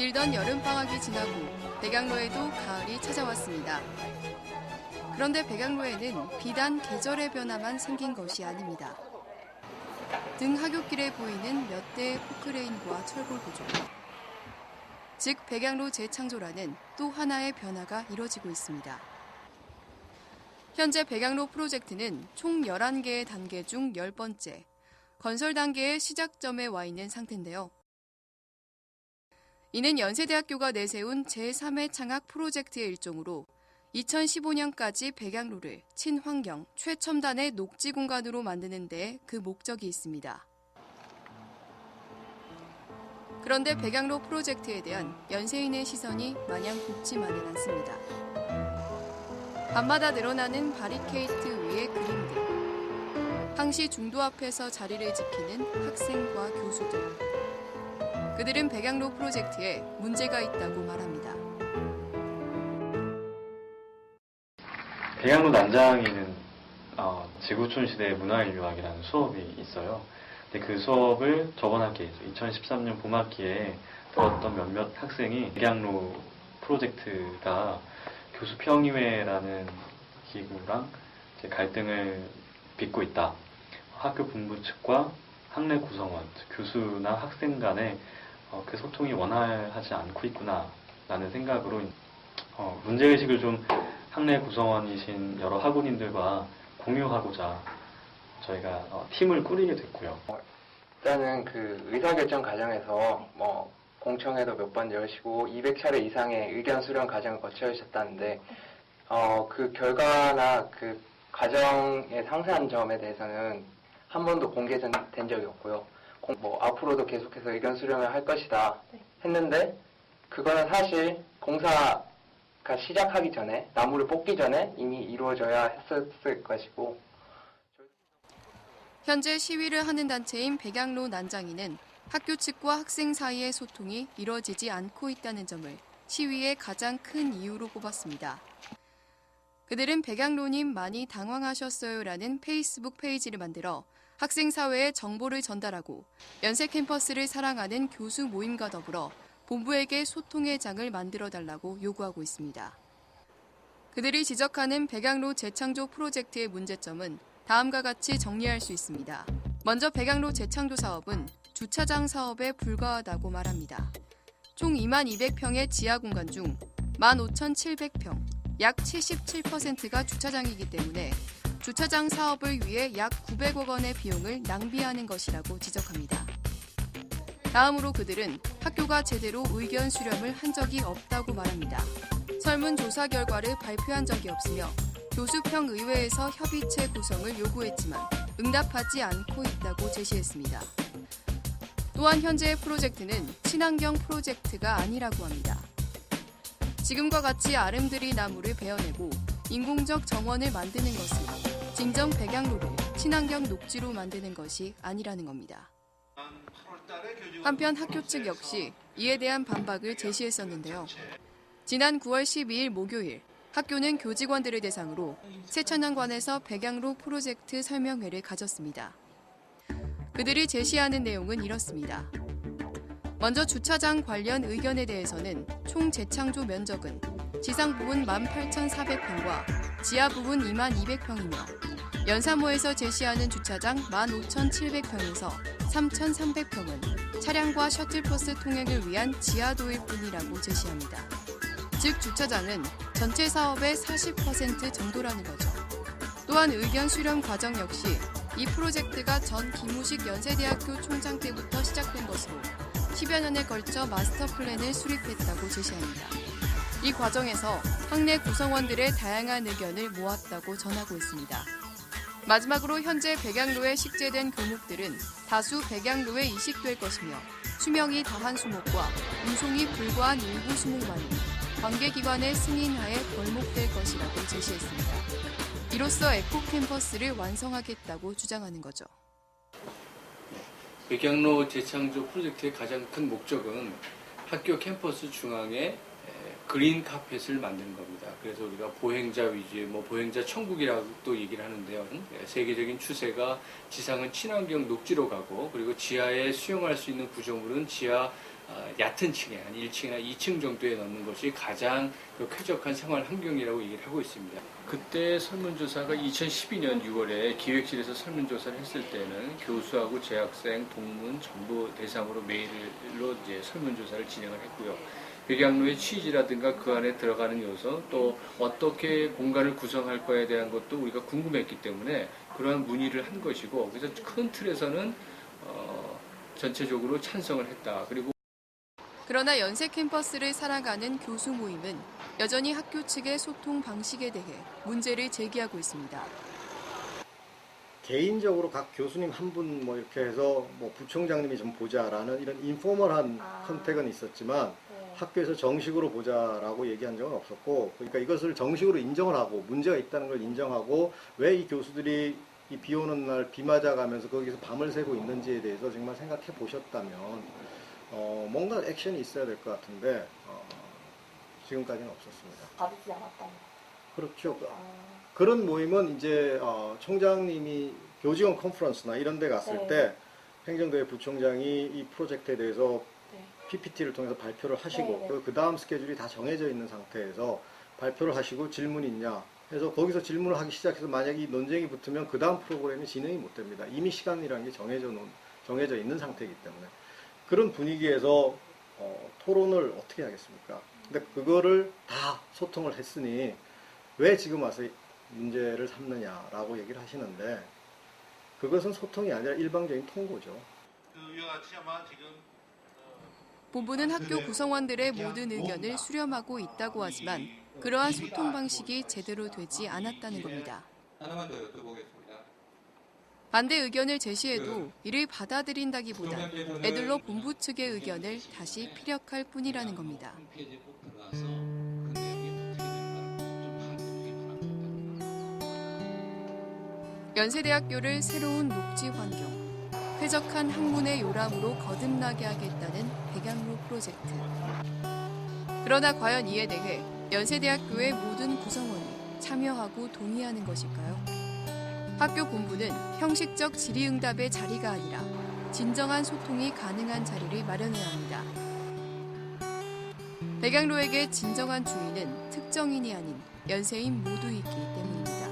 길던 여름방학이 지나고 백양로에도 가을이 찾아왔습니다. 그런데 백양로에는 비단 계절의 변화만 생긴 것이 아닙니다. 등 하굣길에 보이는 몇 대의 포크레인과 철골 구조. 즉 백양로 재창조라는 또 하나의 변화가 이뤄지고 있습니다. 현재 백양로 프로젝트는 총 11개의 단계 중 10번째, 건설 단계의 시작점에 와 있는 상태인데요. 이는 연세대학교가 내세운 제3회 창학 프로젝트의 일종으로 2015년까지 백양로를 친환경, 최첨단의 녹지 공간으로 만드는 데 그 목적이 있습니다. 그런데 백양로 프로젝트에 대한 연세인의 시선이 마냥 곱지만은 않습니다. 밤마다 늘어나는 바리케이트 위의 그림들, 항시 중도 앞에서 자리를 지키는 학생과 교수들. 그들은 백양로 프로젝트에 문제가 있다고 말합니다. 백양로 난장에는 지구촌 시대의 문화인류학이라는 수업이 있어요. 근데 그 수업을 저번 학기에 2013년 봄학기에 들었던 몇몇 학생이 백양로 프로젝트가 교수 평의회라는 기구랑 갈등을 빚고 있다. 학교 본부 측과 학내 구성원, 교수나 학생 간에 그 소통이 원활하지 않고 있구나라는 생각으로 문제의식을 좀 학내 구성원이신 여러 학우님들과 공유하고자 저희가 팀을 꾸리게 됐고요. 일단은 그 의사결정 과정에서 공청회도 몇 번 열시고 200차례 이상의 의견 수렴 과정을 거쳐오셨다는데 그 결과나 그 과정의 상세한 점에 대해서는 한 번도 공개된 적이 없고요. 앞으로도 계속해서 의견 수렴을 할 것이다 했는데 그거는 사실 공사가 시작하기 전에, 나무를 뽑기 전에 이미 이루어져야 했었을 것이고. 현재 시위를 하는 단체인 백양로 난장이는 학교 측과 학생 사이의 소통이 이루어지지 않고 있다는 점을 시위의 가장 큰 이유로 꼽았습니다. 그들은 백양로님 많이 당황하셨어요라는 페이스북 페이지를 만들어 학생 사회에 정보를 전달하고 연세 캠퍼스를 사랑하는 교수 모임과 더불어 본부에게 소통의 장을 만들어달라고 요구하고 있습니다. 그들이 지적하는 백양로 재창조 프로젝트의 문제점은 다음과 같이 정리할 수 있습니다. 먼저 백양로 재창조 사업은 주차장 사업에 불과하다고 말합니다. 총 2200평의 지하 공간 중 15,700평, 약 77%가 주차장이기 때문에 주차장 사업을 위해 약 900억 원의 비용을 낭비하는 것이라고 지적합니다. 다음으로 그들은 학교가 제대로 의견 수렴을 한 적이 없다고 말합니다. 설문조사 결과를 발표한 적이 없으며 교수평의회에서 협의체 구성을 요구했지만 응답하지 않고 있다고 제시했습니다. 또한 현재의 프로젝트는 친환경 프로젝트가 아니라고 합니다. 지금과 같이 아름드리 나무를 베어내고 인공적 정원을 만드는 것은 진정 백양로를 친환경 녹지로 만드는 것이 아니라는 겁니다. 한편 학교 측 역시 이에 대한 반박을 제시했었는데요. 지난 9월 12일 목요일 학교는 교직원들을 대상으로 세천년관에서 백양로 프로젝트 설명회를 가졌습니다. 그들이 제시하는 내용은 이렇습니다. 먼저 주차장 관련 의견에 대해서는 총 재창조 면적은 지상 부분 18,400평과 지하 부분 22,200평이며 연사모에서 제시하는 주차장 15,700평에서 3,300평은 차량과 셔틀버스 통행을 위한 지하도일 뿐이라고 제시합니다. 즉 주차장은 전체 사업의 40% 정도라는 거죠. 또한 의견 수렴 과정 역시 이 프로젝트가 전 김우식 연세대학교 총장 때부터 시작된 것으로 10여 년에 걸쳐 마스터 플랜을 수립했다고 제시합니다. 이 과정에서 학내 구성원들의 다양한 의견을 모았다고 전하고 있습니다. 마지막으로 현재 백양로에 식재된 교목들은 다수 백양로에 이식될 것이며 수명이 다한 수목과 운송이 불과한 일부 수목만이 관계기관의 승인하에 벌목될 것이라고 제시했습니다. 이로써 에코캠퍼스를 완성하겠다고 주장하는 거죠. 백양로 재창조 프로젝트의 가장 큰 목적은 학교 캠퍼스 중앙에 그린 카펫을 만드는 겁니다. 그래서 우리가 보행자 위주의 보행자 천국이라고 또 얘기를 하는데요. 세계적인 추세가 지상은 친환경 녹지로 가고, 그리고 지하에 수용할 수 있는 구조물은 지하 얕은 층에 한 1층이나 2층 정도에 넣는 것이 가장 쾌적한 생활 환경이라고 얘기를 하고 있습니다. 그때 설문조사가 2012년 6월에 기획실에서 설문조사를 했을 때는 교수하고 재학생, 동문 전부 대상으로 메일로 이제 설문조사를 진행을 했고요. 백양로의 취지라든가 그 안에 들어가는 요소, 또 어떻게 공간을 구성할 거에 대한 것도 우리가 궁금했기 때문에 그러한 문의를 한 것이고, 그래서 큰 틀에서는 전체적으로 찬성을 했다. 그리고 그러나 연세 캠퍼스를 살아가는 교수 모임은 여전히 학교 측의 소통 방식에 대해 문제를 제기하고 있습니다. 개인적으로 각 교수님 한 분 이렇게 해서 부총장님이 좀 보자라는 이런 인포멀한 컨택은 있었지만 학교에서 정식으로 보자라고 얘기한 적은 없었고, 그러니까 이것을 정식으로 인정을 하고 문제가 있다는 걸 인정하고 왜 이 교수들이 이 비 오는 날 비 맞아가면서 거기서 밤을 새고 있는지에 대해서 정말 생각해 보셨다면 뭔가 액션이 있어야 될 것 같은데 지금까지는 없었습니다. 받지 않았다. 그렇죠. 그런 모임은 이제 총장님이 교직원 컨퍼런스나 이런 데 갔을 네. 때 행정부의 부총장이 이 프로젝트에 대해서 네. PPT를 통해서 발표를 하시고 네, 네. 그 다음 스케줄이 다 정해져 있는 상태에서 발표를 하시고 질문이 있냐 해서 거기서 질문을 하기 시작해서 만약에 이 논쟁이 붙으면 그 다음 프로그램이 진행이 못 됩니다. 이미 시간이라는 게 정해져 있는 상태이기 때문에. 그런 분위기에서 토론을 어떻게 하겠습니까? 근데 그거를 다 소통을 했으니 왜 지금 와서 문제를 삼느냐라고 얘기를 하시는데, 그것은 소통이 아니라 일방적인 통보죠. 본부는 학교 구성원들의 모든 의견을 수렴하고 있다고 하지만 그러한 소통 방식이 제대로 되지 않았다는 겁니다. 하나만 더 여쭤보겠습니다. 반대 의견을 제시해도 이를 받아들인다기보다 애들러 본부 측의 의견을 다시 피력할 뿐이라는 겁니다. 홈페이지에 꼭 들어가서 그 내용이 어떻게 되는가 좀 봐주기 바랍니다. 연세대학교를 새로운 녹지 환경, 쾌적한 학문의 요람으로 거듭나게 하겠다는 백양로 프로젝트. 그러나 과연 이에 대해 연세대학교의 모든 구성원이 참여하고 동의하는 것일까요? 학교 본부는 형식적 질의응답의 자리가 아니라 진정한 소통이 가능한 자리를 마련해야 합니다. 백양로에게 진정한 주인은 특정인이 아닌 연세인 모두이기 때문입니다.